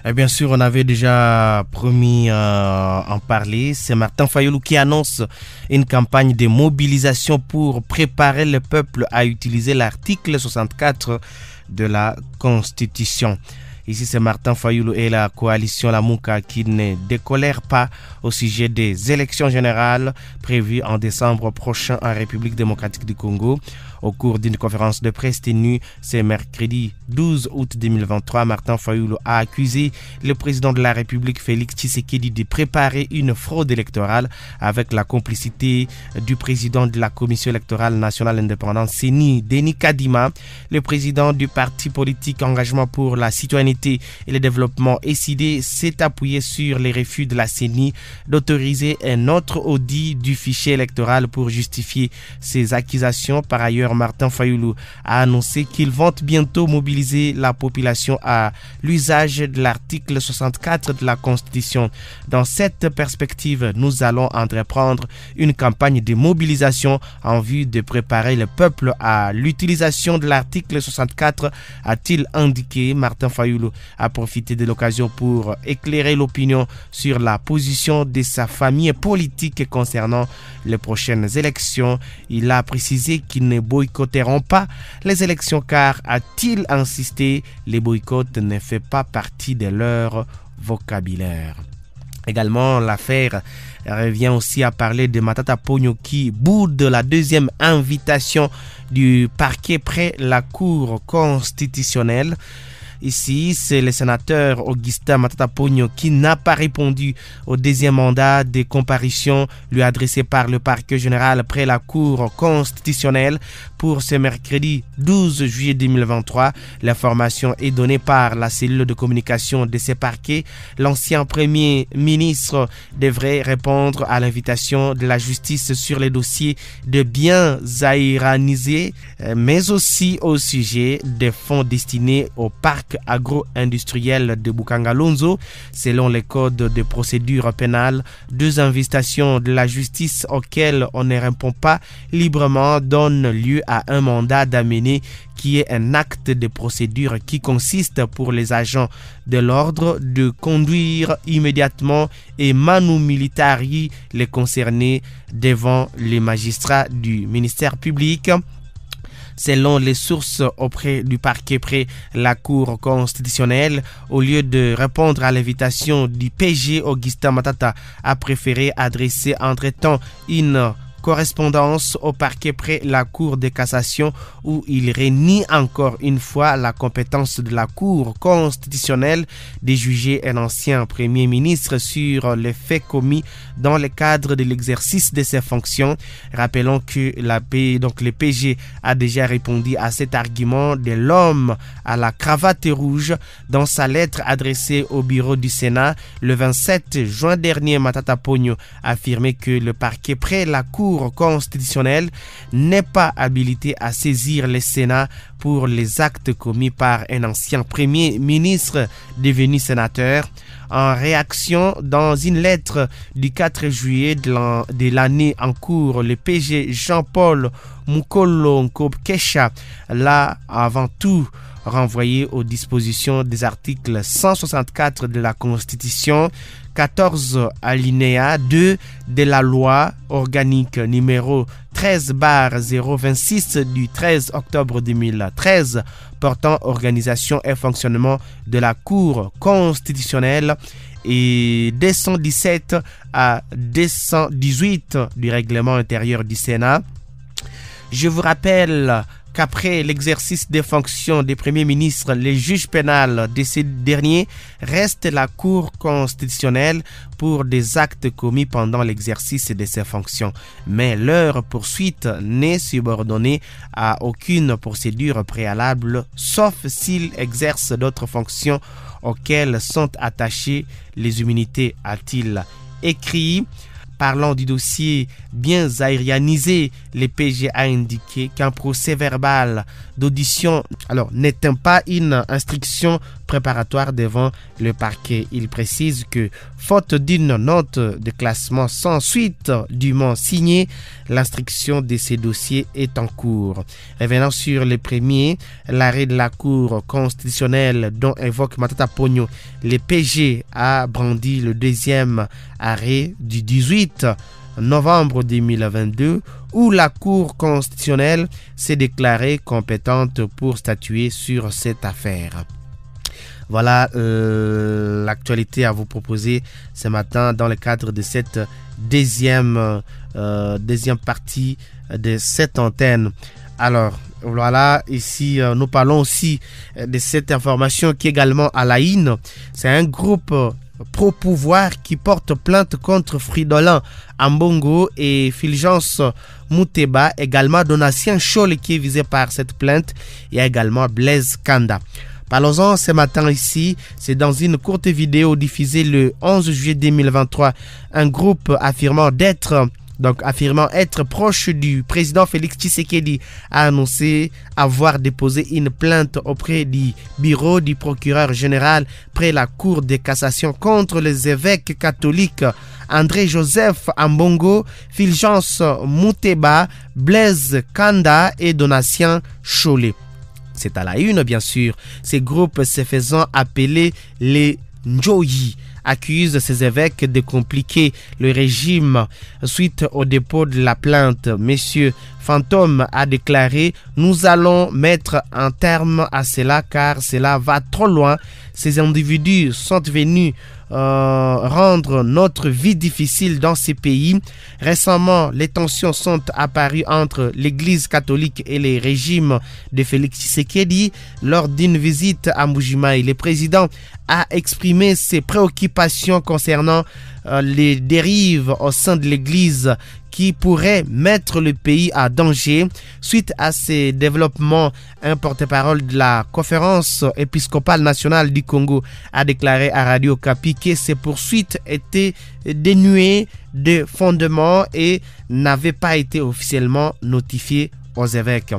Et bien sûr, on avait déjà promis en parler. C'est Martin Fayoulou qui annonce une campagne de mobilisation pour préparer le peuple à utiliser l'article 64 de la Constitution. Ici, c'est Martin Fayoulou et la coalition Lamouka qui ne décolèrent pas au sujet des élections générales prévues en décembre prochain en République démocratique du Congo. Au cours d'une conférence de presse tenue ce mercredi 12 août 2023, Martin Fayoulou a accusé le président de la République Félix Tshisekedi de préparer une fraude électorale avec la complicité du président de la Commission électorale nationale indépendante CENI, Denis Kadima. Le président du parti politique Engagement pour la citoyenneté et le développement SID s'est appuyé sur les refus de la CENI d'autoriser un autre audit du fichier électoral pour justifier ces accusations. Par ailleurs, Martin Fayoulou a annoncé qu'ils vont bientôt mobiliser la population à l'usage de l'article 64 de la Constitution. Dans cette perspective, nous allons entreprendre une campagne de mobilisation en vue de préparer le peuple à l'utilisation de l'article 64, a-t-il indiqué. Martin Fayoulou a profité de l'occasion pour éclairer l'opinion sur la position de sa famille politique concernant les prochaines élections. Il a précisé qu'il ne boycotteront pas les élections car, a-t-il insisté, les boycotts ne font pas partie de leur vocabulaire. Également, l'affaire revient aussi à parler de Matata Ponyo qui boude la deuxième invitation du parquet près la Cour constitutionnelle. Ici, c'est le sénateur Augustin Matata Ponyo qui n'a pas répondu au deuxième mandat de comparution lui adressé par le parquet général près la Cour constitutionnelle pour ce mercredi 12 juillet 2023. L'information est donnée par la cellule de communication de ce parquet. L'ancien premier ministre devrait répondre à l'invitation de la justice sur les dossiers de biens aéranisés, mais aussi au sujet des fonds destinés au parc agro-industriel de Bukangalonzo. Selon les codes de procédure pénale, deux invitations de la justice auxquelles on ne répond pas librement donnent lieu à un mandat d'amener qui est un acte de procédure qui consiste pour les agents de l'ordre de conduire immédiatement et manu militari les concernés devant les magistrats du ministère public. Selon les sources auprès du parquet près la Cour constitutionnelle, au lieu de répondre à l'invitation du PG, Augustin Matata a préféré adresser entre-temps une correspondance au parquet près la Cour de cassation où il renie encore une fois la compétence de la Cour constitutionnelle de juger un ancien premier ministre sur les faits commis dans le cadre de l'exercice de ses fonctions. Rappelons que le PG a déjà répondu à cet argument de l'homme à la cravate rouge dans sa lettre adressée au bureau du Sénat le 27 juin dernier. Matata Ponyo a affirmé que le parquet près la Cour constitutionnelle n'est pas habilité à saisir le Sénat pour les actes commis par un ancien premier ministre devenu sénateur. En réaction, dans une lettre du 4 juillet de l'année en cours, le PG Jean-Paul Mukolo Nkobkesha l'a avant tout renvoyé aux dispositions des articles 164 de la Constitution, 14 alinéa 2 de la loi organique numéro 13/026 du 13 octobre 2013 portant organisation et fonctionnement de la Cour constitutionnelle et 217 à 218 du règlement intérieur du Sénat. Je vous rappelle qu'après l'exercice des fonctions des premiers ministres, les juges pénals de ces derniers restent la Cour constitutionnelle pour des actes commis pendant l'exercice de ces fonctions. Mais leur poursuite n'est subordonnée à aucune procédure préalable, sauf s'ils exercent d'autres fonctions auxquelles sont attachées les immunités, a-t-il écrit. Parlant du dossier bien aérianisé, le PG a indiqué qu'un procès verbal d'audition n'étant pas une instruction préparatoire devant le parquet. Il précise que, faute d'une note de classement sans suite dûment signée, l'instruction de ces dossiers est en cours. Revenant sur les premiers, l'arrêt de la Cour constitutionnelle dont évoque Matata Pogno, le PG a brandi le deuxième arrêt du 18 novembre 2022 où la Cour constitutionnelle s'est déclarée compétente pour statuer sur cette affaire. Voilà l'actualité à vous proposer ce matin dans le cadre de cette deuxième partie de cette antenne. Alors, voilà, ici, nous parlons aussi de cette information qui est également à la une. C'est un groupe pro-pouvoir qui porte plainte contre Fridolin Ambongo et Fulgence Muteba, également Donatien Chole qui est visé par cette plainte. Il y a également Blaise Kanda. Parlons-en ce matin ici, c'est dans une courte vidéo diffusée le 11 juillet 2023, un groupe affirmant être proche du président Félix Tshisekedi a annoncé avoir déposé une plainte auprès du bureau du procureur général près la Cour de cassation contre les évêques catholiques André-Joseph Ambongo, Fulgence Muteba, Blaise Kanda et Donatien Chole. C'est à la une, bien sûr. Ces groupes se faisant appeler les Njoyi accusent ces évêques de compliquer le régime suite au dépôt de la plainte. Monsieur Fantôme a déclaré « Nous allons mettre un terme à cela car cela va trop loin. Ces individus sont venus rendre notre vie difficile dans ces pays. Récemment, les tensions sont apparues entre l'Église catholique et les régimes de Félix Tshisekedi. Lors d'une visite à Mbuji-Mayi, le président a exprimé ses préoccupations concernant les dérives au sein de l'Église qui pourraient mettre le pays à danger. Suite à ces développements, un porte-parole de la conférence épiscopale nationale du Congo a déclaré à Radio Okapi que ces poursuites étaient dénuées de fondement et n'avaient pas été officiellement notifiées aux évêques.